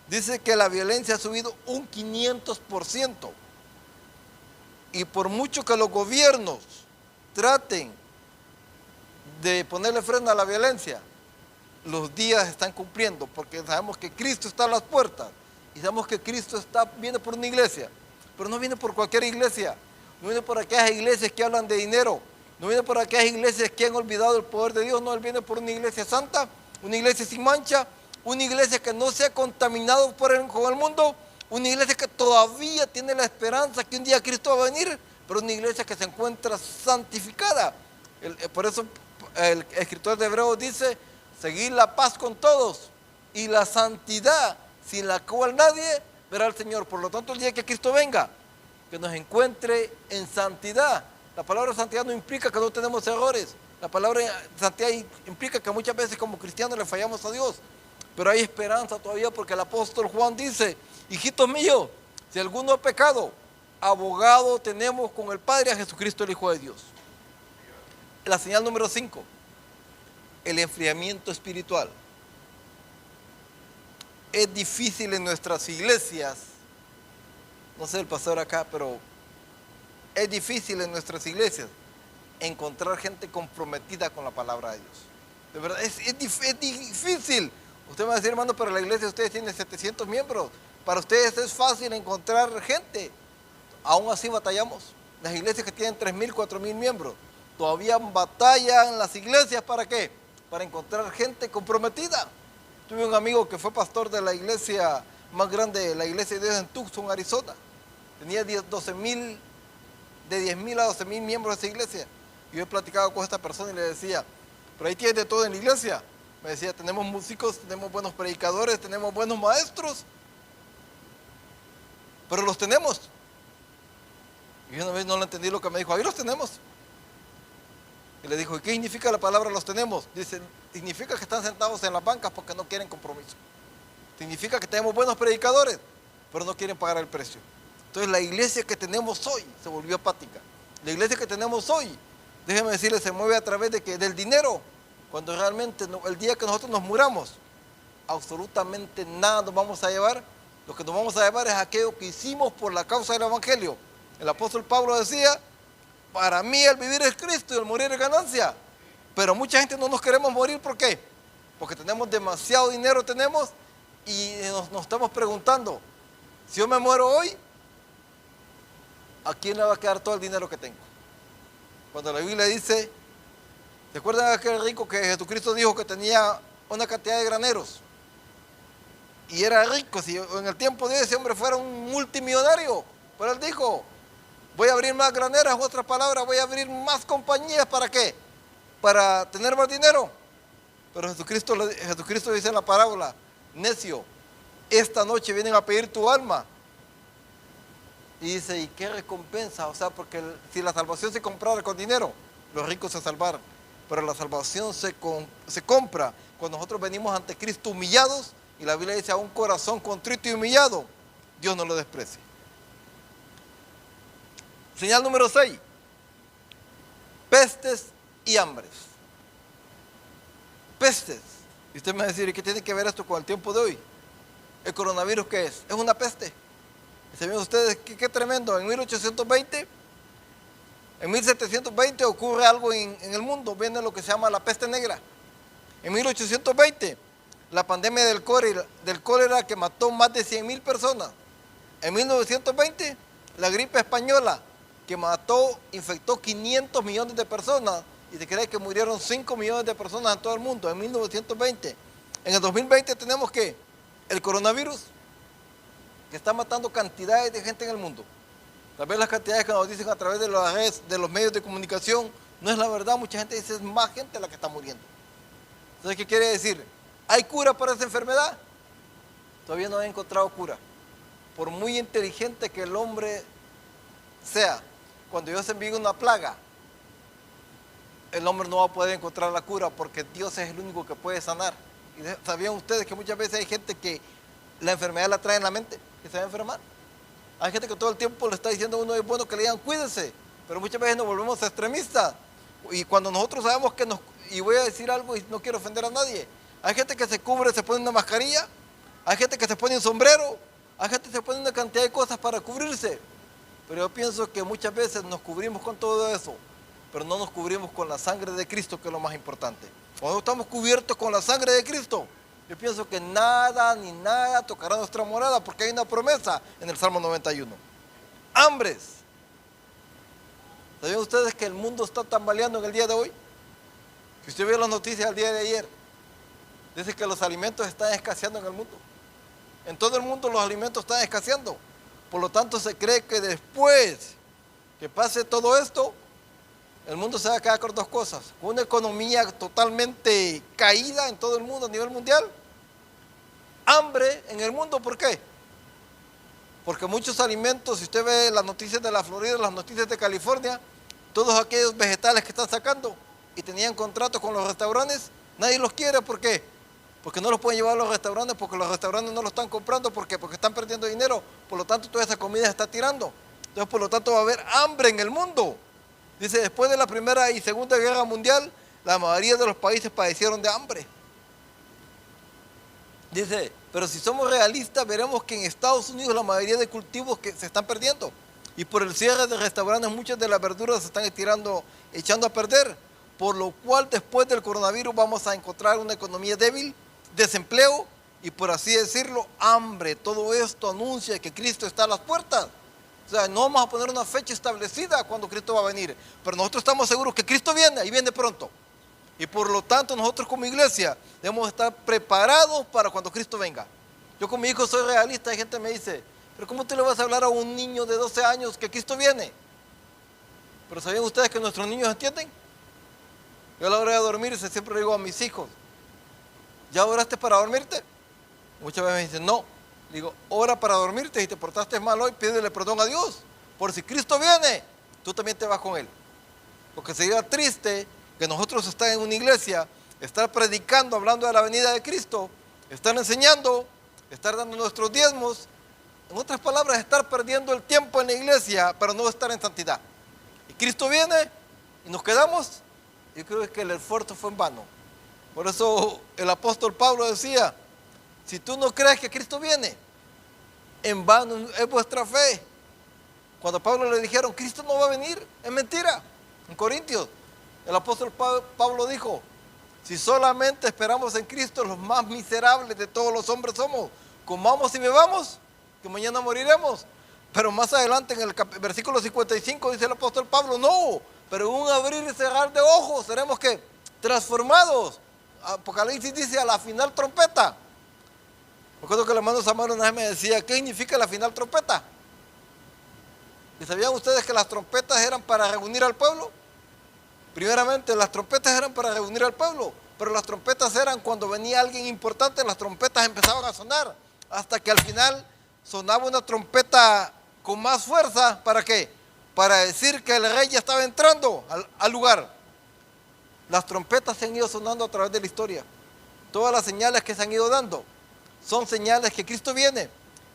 Dice que la violencia ha subido un 500%. Y por mucho que los gobiernos traten de ponerle freno a la violencia, los días están cumpliendo, porque sabemos que Cristo está a las puertas. Y sabemos que Cristo viene por una iglesia, pero no viene por cualquier iglesia. No viene por aquellas iglesias que hablan de dinero. No viene por aquellas iglesias que han olvidado el poder de Dios. No, Él viene por una iglesia santa, una iglesia sin mancha, una iglesia que no se ha contaminado con el mundo, una iglesia que todavía tiene la esperanza que un día Cristo va a venir, pero una iglesia que se encuentra santificada. Por eso el escritor de Hebreos dice, seguir la paz con todos y la santidad, sin la cual nadie verá al Señor. Por lo tanto, el día que Cristo venga, que nos encuentre en santidad. La palabra santidad no implica que no tenemos errores. La palabra santidad implica que muchas veces como cristianos le fallamos a Dios. Pero hay esperanza todavía, porque el apóstol Juan dice, hijitos míos, si alguno ha pecado, abogado tenemos con el Padre a Jesucristo el Hijo de Dios. La señal número 5, el enfriamiento espiritual. Es difícil en nuestras iglesias, no sé el pastor acá, pero es difícil en nuestras iglesias encontrar gente comprometida con la palabra de Dios. De verdad, es difícil. Usted me va a decir, hermano, pero la iglesia de ustedes tiene 700 miembros. Para ustedes es fácil encontrar gente. Aún así batallamos. Las iglesias que tienen 3,000, 4,000 miembros, todavía batallan las iglesias. ¿Para qué? Para encontrar gente comprometida. Tuve un amigo que fue pastor de la iglesia más grande, la iglesia de Dios en Tucson, Arizona. Tenía 12,000, de 10,000 a 12,000 miembros de esa iglesia. Y yo he platicado con esta persona y le decía, pero ahí tienes de todo en la iglesia. Me decía, tenemos músicos, tenemos buenos predicadores, tenemos buenos maestros, pero los tenemos. Y yo una vez no le entendí lo que me dijo, ahí los tenemos. Y le dijo, ¿y qué significa la palabra los tenemos? Dice, significa que están sentados en las bancas porque no quieren compromiso. Significa que tenemos buenos predicadores, pero no quieren pagar el precio. Entonces la iglesia que tenemos hoy se volvió apática. La iglesia que tenemos hoy, déjeme decirle, se mueve a través del dinero, cuando realmente el día que nosotros nos muramos, absolutamente nada nos vamos a llevar. Lo que nos vamos a llevar es aquello que hicimos por la causa del evangelio. El apóstol Pablo decía, para mí el vivir es Cristo y el morir es ganancia. Pero mucha gente no nos queremos morir, ¿por qué? Porque tenemos demasiado dinero, y nos estamos preguntando, si yo me muero hoy, ¿a quién le va a quedar todo el dinero que tengo? Cuando la Biblia dice, ¿se acuerdan de aquel rico que Jesucristo dijo que tenía una cantidad de graneros? Y era rico, si en el tiempo de ese hombre fuera un multimillonario. Pero él dijo, voy a abrir más graneras, en otras palabras, voy a abrir más compañías. ¿Para qué? Para tener más dinero. Pero Jesucristo dice en la parábola, necio, esta noche vienen a pedir tu alma. Y dice, ¿y qué recompensa? O sea, porque si la salvación se comprara con dinero, los ricos se salvaron. Pero la salvación se compra cuando nosotros venimos ante Cristo humillados, y la Biblia dice, a un corazón contrito y humillado, Dios no lo desprecia. Señal número 6, pestes y hambres. Pestes. Y usted me va a decir, ¿y qué tiene que ver esto con el tiempo de hoy? ¿El coronavirus qué es? Es una peste. ¿Se ven ustedes qué tremendo? En 1820, en 1720 ocurre algo en el mundo, viene lo que se llama la peste negra. En 1820, la pandemia del cólera que mató más de 100,000 personas. En 1920, la gripe española que infectó 500 millones de personas, y se cree que murieron 5 millones de personas en todo el mundo en 1920. En el 2020 tenemos que el coronavirus, que está matando cantidades de gente en el mundo. Tal vez las cantidades que nos dicen a través de las redes, de los medios de comunicación, no es la verdad. Mucha gente dice, es más gente la que está muriendo. Entonces, ¿qué quiere decir? ¿Hay cura para esa enfermedad? Todavía no he encontrado cura. Por muy inteligente que el hombre sea, cuando Dios envíe una plaga, el hombre no va a poder encontrar la cura porque Dios es el único que puede sanar. ¿Y sabían ustedes que muchas veces hay gente que la enfermedad la trae en la mente, que se va a enfermar? Hay gente que todo el tiempo le está diciendo a uno, es bueno que le digan cuídese, pero muchas veces nos volvemos extremistas. Y cuando nosotros sabemos que y voy a decir algo y no quiero ofender a nadie, hay gente que se cubre, se pone una mascarilla, hay gente que se pone un sombrero, hay gente que se pone una cantidad de cosas para cubrirse. Pero yo pienso que muchas veces nos cubrimos con todo eso, pero no nos cubrimos con la sangre de Cristo, que es lo más importante. Cuando estamos cubiertos con la sangre de Cristo, yo pienso que nada ni nada tocará nuestra morada, porque hay una promesa en el Salmo 91. Hambres. ¿Sabían ustedes que el mundo está tambaleando en el día de hoy? Si usted vio las noticias del día de ayer, dice que los alimentos están escaseando en el mundo. En todo el mundo los alimentos están escaseando. Por lo tanto, se cree que después que pase todo esto, el mundo se va a quedar con dos cosas. Una economía totalmente caída en todo el mundo a nivel mundial. Hambre en el mundo, ¿por qué? Porque muchos alimentos, si usted ve las noticias de la Florida, las noticias de California, todos aquellos vegetales que están sacando y tenían contratos con los restaurantes, nadie los quiere, ¿por qué? Porque no los pueden llevar a los restaurantes, porque los restaurantes no los están comprando, ¿por qué? Porque están perdiendo dinero, por lo tanto toda esa comida se está tirando. Entonces, por lo tanto, va a haber hambre en el mundo. Dice, después de la Primera y Segunda Guerra Mundial, la mayoría de los países padecieron de hambre. Dice, pero si somos realistas, veremos que en Estados Unidos la mayoría de cultivos que se están perdiendo. Y por el cierre de restaurantes, muchas de las verduras se están echando a perder. Por lo cual, después del coronavirus, vamos a encontrar una economía débil, desempleo y, por así decirlo, hambre. Todo esto anuncia que Cristo está a las puertas. O sea, no vamos a poner una fecha establecida cuando Cristo va a venir, pero nosotros estamos seguros que Cristo viene y viene pronto. Y por lo tanto, nosotros como iglesia debemos estar preparados para cuando Cristo venga. Yo con mi hijo soy realista, hay gente que me dice, pero ¿cómo tú le vas a hablar a un niño de 12 años que Cristo viene? Pero ¿sabían ustedes que nuestros niños entienden? Yo a la hora de dormirse siempre le digo a mis hijos, ¿ya oraste para dormirte? Muchas veces me dicen, no. Digo, ora para dormirte, y te portaste mal hoy, pídele perdón a Dios. Por si Cristo viene, tú también te vas con Él. Porque sería triste que nosotros estar en una iglesia, estar predicando, hablando de la venida de Cristo, estar enseñando, estar dando nuestros diezmos, en otras palabras, estar perdiendo el tiempo en la iglesia, pero no estar en santidad. Y Cristo viene y nos quedamos, yo creo que el esfuerzo fue en vano. Por eso el apóstol Pablo decía, si tú no crees que Cristo viene, en vano es vuestra fe. Cuando a Pablo le dijeron, Cristo no va a venir, es mentira. En Corintios, el apóstol Pablo dijo, si solamente esperamos en Cristo, los más miserables de todos los hombres somos. Comamos y bebamos, que mañana moriremos. Pero más adelante en el versículo 55 dice el apóstol Pablo, no, pero en un abrir y cerrar de ojos seremos que transformados. Apocalipsis dice a la final trompeta. Recuerdo que el hermano Samuel una vez me decía, ¿qué significa la final trompeta? ¿Y sabían ustedes que las trompetas eran para reunir al pueblo? Primeramente, las trompetas eran para reunir al pueblo, pero las trompetas eran cuando venía alguien importante, las trompetas empezaban a sonar, hasta que al final sonaba una trompeta con más fuerza, ¿para qué? Para decir que el rey ya estaba entrando al lugar. Las trompetas se han ido sonando a través de la historia. Todas las señales que se han ido dando son señales que Cristo viene.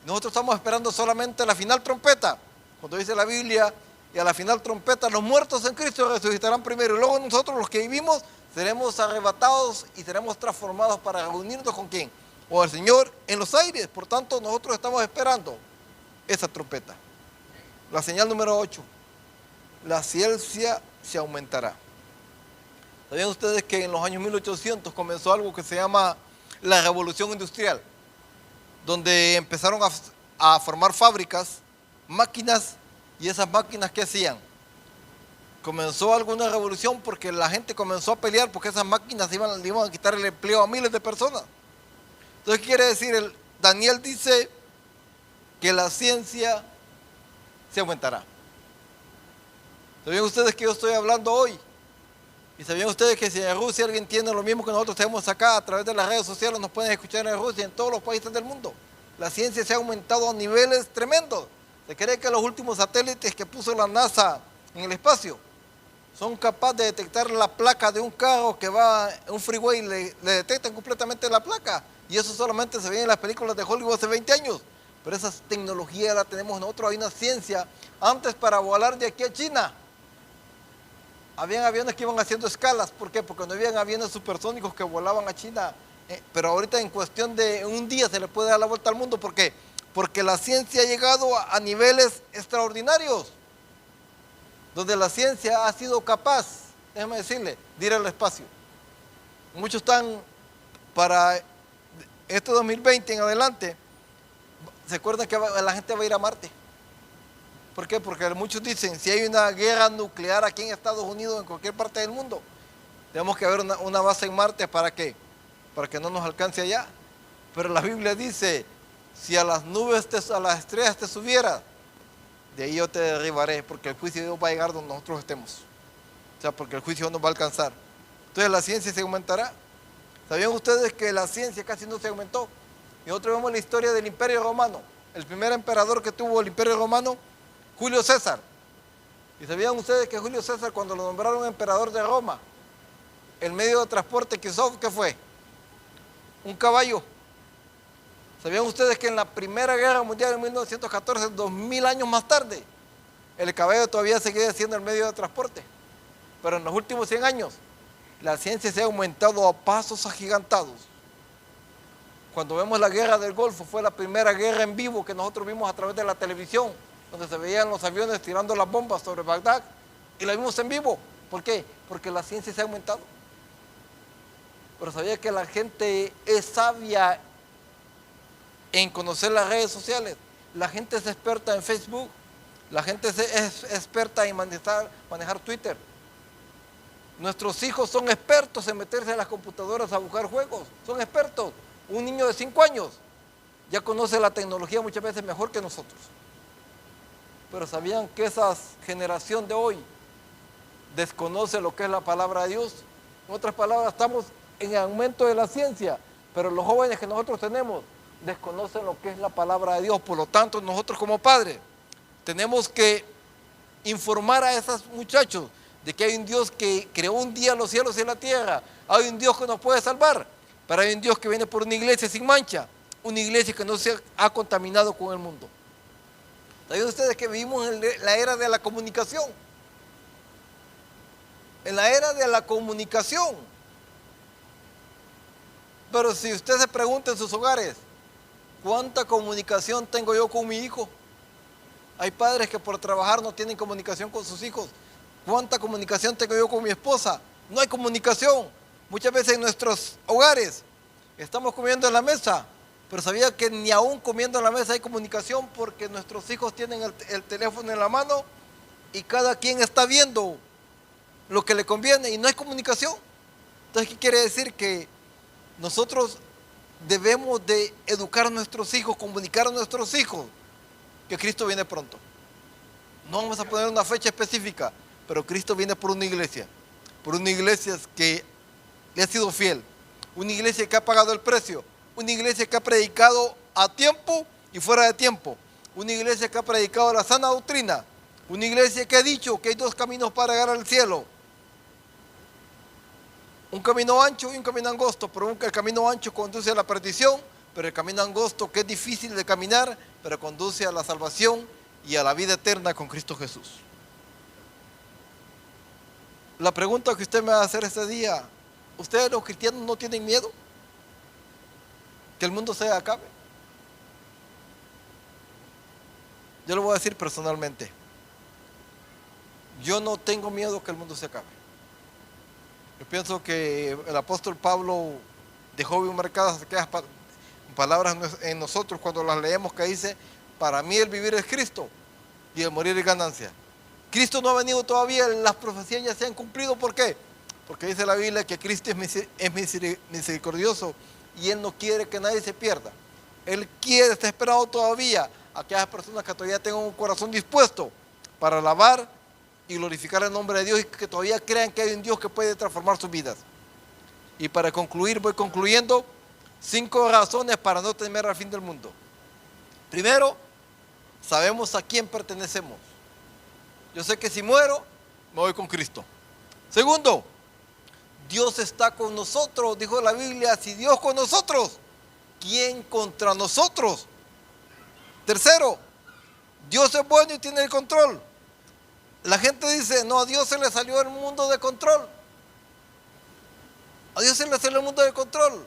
Nosotros estamos esperando solamente la final trompeta. Cuando dice la Biblia, y a la final trompeta, los muertos en Cristo resucitarán primero. Y luego nosotros, los que vivimos, seremos arrebatados y seremos transformados para reunirnos con ¿quién? O el Señor en los aires. Por tanto, nosotros estamos esperando esa trompeta. La señal número 8. La ciencia se aumentará. ¿Sabían ustedes que en los años 1800 comenzó algo que se llama la revolución industrial? Donde empezaron a formar fábricas, máquinas, y esas máquinas, ¿qué hacían? Comenzó alguna revolución porque la gente comenzó a pelear porque esas máquinas le iban a quitar el empleo a miles de personas. Entonces, ¿qué quiere decir? Daniel dice que la ciencia se aumentará. ¿Sabían ustedes que yo estoy hablando hoy? ¿Y sabían ustedes que si en Rusia alguien tiene lo mismo que nosotros tenemos acá, a través de las redes sociales nos pueden escuchar en Rusia y en todos los países del mundo? La ciencia se ha aumentado a niveles tremendos. Se cree que los últimos satélites que puso la NASA en el espacio son capaces de detectar la placa de un carro que va en un freeway, le detectan completamente la placa. Y eso solamente se ve en las películas de Hollywood hace 20 años. Pero esa tecnología la tenemos nosotros. Hay una ciencia. Antes, para volar de aquí a China, habían aviones que iban haciendo escalas. ¿Por qué? Porque no habían aviones supersónicos que volaban a China. Pero ahorita en cuestión de un día se le puede dar la vuelta al mundo. ¿Por qué? Porque la ciencia ha llegado a niveles extraordinarios, donde la ciencia ha sido capaz, déjame decirle, de ir al espacio. Muchos están para este 2020 en adelante, se acuerdan que la gente va a ir a Marte. ¿Por qué? Porque muchos dicen, si hay una guerra nuclear aquí en Estados Unidos o en cualquier parte del mundo, tenemos que haber una base en Marte. ¿Para qué? Para que no nos alcance allá. Pero la Biblia dice, si a las nubes, a las estrellas te subieras, de ahí yo te derribaré, porque el juicio de Dios va a llegar donde nosotros estemos. O sea, porque el juicio nos va a alcanzar. Entonces la ciencia se aumentará. ¿Sabían ustedes que la ciencia casi no se aumentó? Y nosotros vemos la historia del Imperio Romano. El primer emperador que tuvo el Imperio Romano, Julio César. ¿Y sabían ustedes que Julio César, cuando lo nombraron emperador de Roma, el medio de transporte que usó, ¿qué fue? Un caballo. ¿Sabían ustedes que en la Primera Guerra Mundial en 1914, 2000 años más tarde, el caballo todavía seguía siendo el medio de transporte? Pero en los últimos 100 años, la ciencia se ha aumentado a pasos agigantados. Cuando vemos la guerra del Golfo, fue la primera guerra en vivo que nosotros vimos a través de la televisión, donde se veían los aviones tirando las bombas sobre Bagdad, y la vimos en vivo. ¿Por qué? Porque la ciencia se ha aumentado. Pero ¿sabía que la gente es sabia en conocer las redes sociales? La gente es experta en Facebook, la gente es experta en manejar Twitter. Nuestros hijos son expertos en meterse en las computadoras a buscar juegos, son expertos. Un niño de 5 años ya conoce la tecnología muchas veces mejor que nosotros. Pero ¿sabían que esa generación de hoy desconoce lo que es la palabra de Dios? En otras palabras, estamos en aumento de la ciencia, pero los jóvenes que nosotros tenemos desconocen lo que es la palabra de Dios. Por lo tanto, nosotros como padres tenemos que informar a esos muchachos de que hay un Dios que creó un día los cielos y la tierra. Hay un Dios que nos puede salvar, pero hay un Dios que viene por una iglesia sin mancha, una iglesia que no se ha contaminado con el mundo. ¿Saben ustedes que vivimos en la era de la comunicación? En la era de la comunicación. Pero si usted se pregunta en sus hogares, ¿cuánta comunicación tengo yo con mi hijo? Hay padres que por trabajar no tienen comunicación con sus hijos. ¿Cuánta comunicación tengo yo con mi esposa? No hay comunicación. Muchas veces en nuestros hogares estamos comiendo en la mesa, pero sabía que ni aún comiendo en la mesa hay comunicación, porque nuestros hijos tienen el teléfono en la mano y cada quien está viendo lo que le conviene y no hay comunicación. Entonces, ¿qué quiere decir? Que nosotros debemos de educar a nuestros hijos, comunicar a nuestros hijos que Cristo viene pronto. No vamos a poner una fecha específica, pero Cristo viene por una iglesia que le ha sido fiel, una iglesia que ha pagado el precio, una iglesia que ha predicado a tiempo y fuera de tiempo, una iglesia que ha predicado la sana doctrina, una iglesia que ha dicho que hay 2 caminos para llegar al cielo, un camino ancho y un camino angosto, pero el camino ancho conduce a la perdición, pero el camino angosto, que es difícil de caminar, pero conduce a la salvación y a la vida eterna con Cristo Jesús. La pregunta que usted me va a hacer este día: ¿ustedes los cristianos no tienen miedo que el mundo se acabe? Yo lo voy a decir personalmente. Yo no tengo miedo que el mundo se acabe. Yo pienso que el apóstol Pablo dejó bien marcadas aquellas palabras en nosotros cuando las leemos, que dice: para mí el vivir es Cristo y el morir es ganancia. Cristo no ha venido todavía, las profecías ya se han cumplido. ¿Por qué? Porque dice la Biblia que Cristo es misericordioso y Él no quiere que nadie se pierda. Él quiere, está esperando todavía a aquellas personas que todavía tengan un corazón dispuesto para alabar y glorificar el nombre de Dios y que todavía crean que hay un Dios que puede transformar sus vidas. Y para concluir, voy concluyendo, 5 razones para no temer al fin del mundo. Primero, sabemos a quién pertenecemos. Yo sé que si muero, me voy con Cristo. Segundo, Dios está con nosotros, dijo la Biblia, si Dios con nosotros, ¿quién contra nosotros? Tercero, Dios es bueno y tiene el control. La gente dice, no, a Dios se le salió el mundo de control. A Dios se le salió el mundo de control.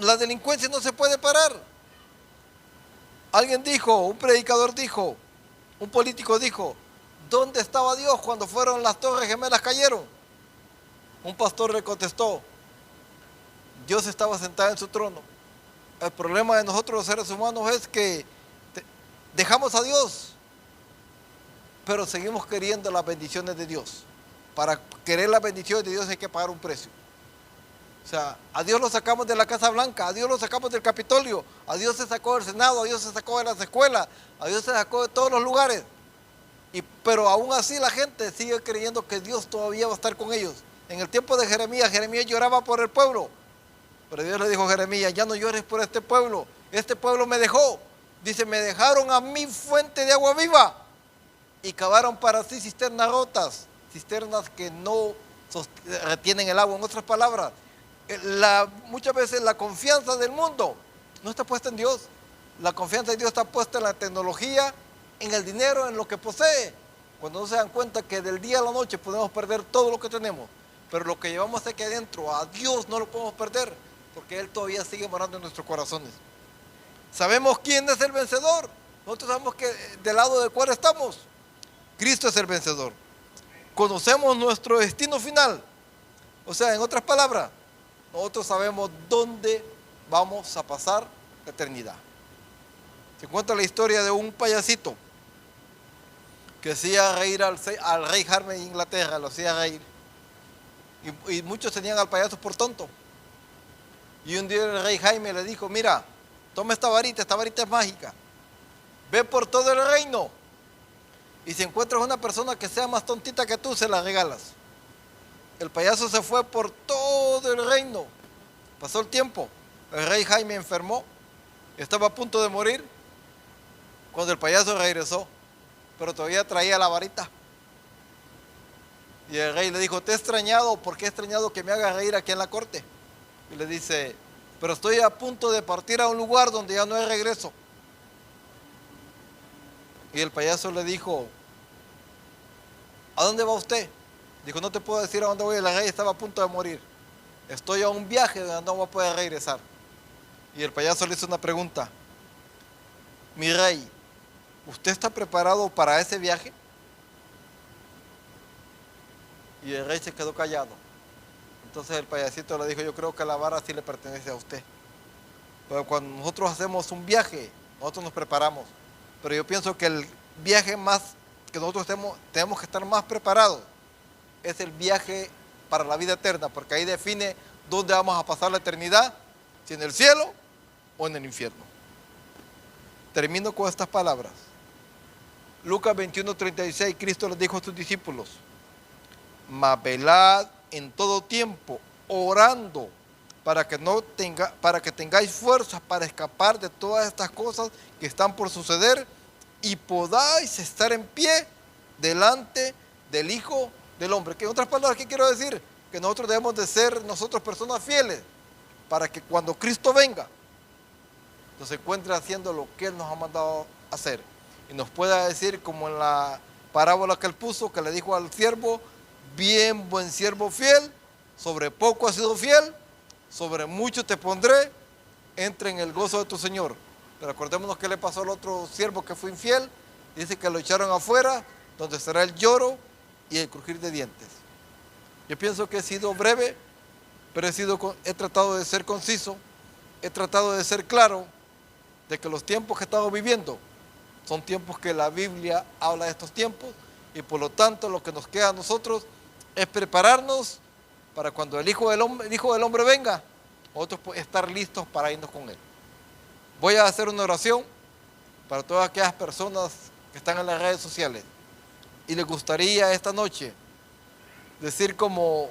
La delincuencia no se puede parar. Alguien dijo, un predicador dijo, un político dijo, ¿dónde estaba Dios cuando fueron las Torres Gemelas cayeron? Un pastor le contestó, Dios estaba sentado en su trono. El problema de nosotros los seres humanos es que dejamos a Dios, pero seguimos queriendo las bendiciones de Dios. Para querer las bendiciones de Dios hay que pagar un precio. O sea, a Dios lo sacamos de la Casa Blanca, a Dios lo sacamos del Capitolio, a Dios se sacó del Senado, a Dios se sacó de las escuelas, a Dios se sacó de todos los lugares. Pero aún así la gente sigue creyendo que Dios todavía va a estar con ellos. En el tiempo de Jeremías, Jeremías lloraba por el pueblo. Pero Dios le dijo a Jeremías, ya no llores por este pueblo me dejó. Dice, me dejaron a mí fuente de agua viva y cavaron para sí cisternas rotas, cisternas que no retienen el agua. En otras palabras, muchas veces la confianza del mundo no está puesta en Dios. La confianza de Dios está puesta en la tecnología, en el dinero, en lo que posee. Cuando no se dan cuenta que del día a la noche podemos perder todo lo que tenemos, pero lo que llevamos aquí adentro, a Dios no lo podemos perder, porque Él todavía sigue morando en nuestros corazones. Sabemos quién es el vencedor. Nosotros sabemos que del lado del cual estamos, Cristo es el vencedor. Conocemos nuestro destino final. O sea, en otras palabras, nosotros sabemos dónde vamos a pasar la eternidad. Se cuenta la historia de un payasito que hacía reír al rey Jaime de Inglaterra, lo hacía reír. Y muchos tenían al payaso por tonto. Y un día el rey Jaime le dijo, mira, toma esta varita es mágica. Ve por todo el reino. Y si encuentras una persona que sea más tontita que tú, se la regalas. El payaso se fue por todo el reino. Pasó el tiempo. El rey Jaime enfermó. Estaba a punto de morir cuando el payaso regresó. Pero todavía traía la varita. Y el rey le dijo, te he extrañado, ¿por qué he extrañado que me hagas reír aquí en la corte? Y le dice, pero estoy a punto de partir a un lugar donde ya no hay regreso. Y el payaso le dijo, ¿a dónde va usted? Dijo, no te puedo decir a dónde voy, el rey estaba a punto de morir. Estoy a un viaje donde no voy a poder regresar. Y el payaso le hizo una pregunta, mi rey, ¿usted está preparado para ese viaje? Y el rey se quedó callado. Entonces el payasito le dijo, yo creo que la vara sí le pertenece a usted. Pero cuando nosotros hacemos un viaje, nosotros nos preparamos. Pero yo pienso que el viaje más que nosotros tenemos que estar más preparados es el viaje para la vida eterna, porque ahí define dónde vamos a pasar la eternidad, si en el cielo o en el infierno. Termino con estas palabras. Lucas 21:36, Cristo les dijo a sus discípulos, mas velad en todo tiempo, orando, para que tengáis fuerzas para escapar de todas estas cosas que están por suceder y podáis estar en pie delante del Hijo del Hombre. Que en otras palabras, ¿qué quiero decir? Que nosotros debemos de ser nosotros personas fieles para que cuando Cristo venga nos encuentre haciendo lo que Él nos ha mandado hacer y nos pueda decir, como en la parábola que Él puso, que le dijo al siervo, bien buen siervo fiel, sobre poco has sido fiel, sobre mucho te pondré, entra en el gozo de tu Señor. Pero acordémonos qué le pasó al otro siervo que fue infiel. Dice que lo echaron afuera, donde será el lloro y el crujir de dientes. Yo pienso que he sido breve, pero he tratado de ser conciso, he tratado de ser claro, de que los tiempos que estamos viviendo son tiempos que la Biblia habla de estos tiempos, y por lo tanto lo que nos queda a nosotros es prepararnos para cuando el Hijo del Hombre venga, nosotros estar listos para irnos con Él. Voy a hacer una oración para todas aquellas personas que están en las redes sociales. y le gustaría esta noche decir como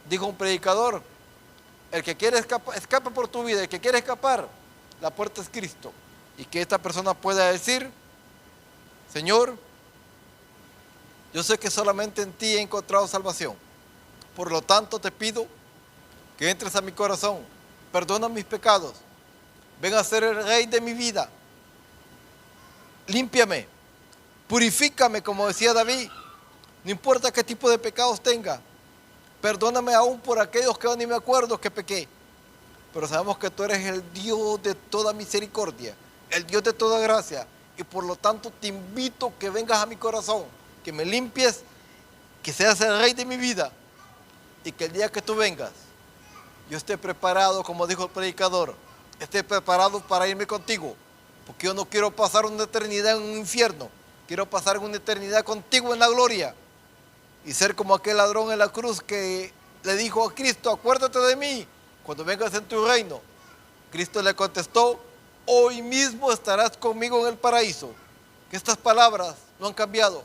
dijo un predicador, el que quiere escapar, escapa por tu vida, el que quiere escapar, la puerta es Cristo. Y que esta persona pueda decir, Señor, yo sé que solamente en ti he encontrado salvación. Por lo tanto te pido que entres a mi corazón, perdona mis pecados, ven a ser el rey de mi vida, límpiame, purifícame, como decía David, no importa qué tipo de pecados tenga, perdóname aún por aquellos que yo ni me acuerdo que pequé, pero sabemos que tú eres el Dios de toda misericordia, el Dios de toda gracia, y por lo tanto te invito que vengas a mi corazón, que me limpies, que seas el rey de mi vida, y que el día que tú vengas, yo esté preparado, como dijo el predicador, esté preparado para irme contigo, porque yo no quiero pasar una eternidad en un infierno, quiero pasar una eternidad contigo en la gloria, y ser como aquel ladrón en la cruz que le dijo a Cristo, acuérdate de mí cuando vengas en tu reino. Cristo le contestó, hoy mismo estarás conmigo en el paraíso. Que estas palabras no han cambiado.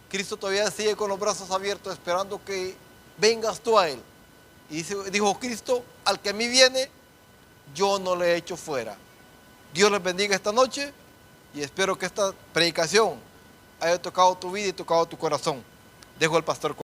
Cristo todavía sigue con los brazos abiertos esperando que vengas tú a Él. Y dijo Cristo, al que a mí viene, yo no le echo fuera. Dios les bendiga esta noche y espero que esta predicación haya tocado tu vida y tocado tu corazón. Dejo al pastor.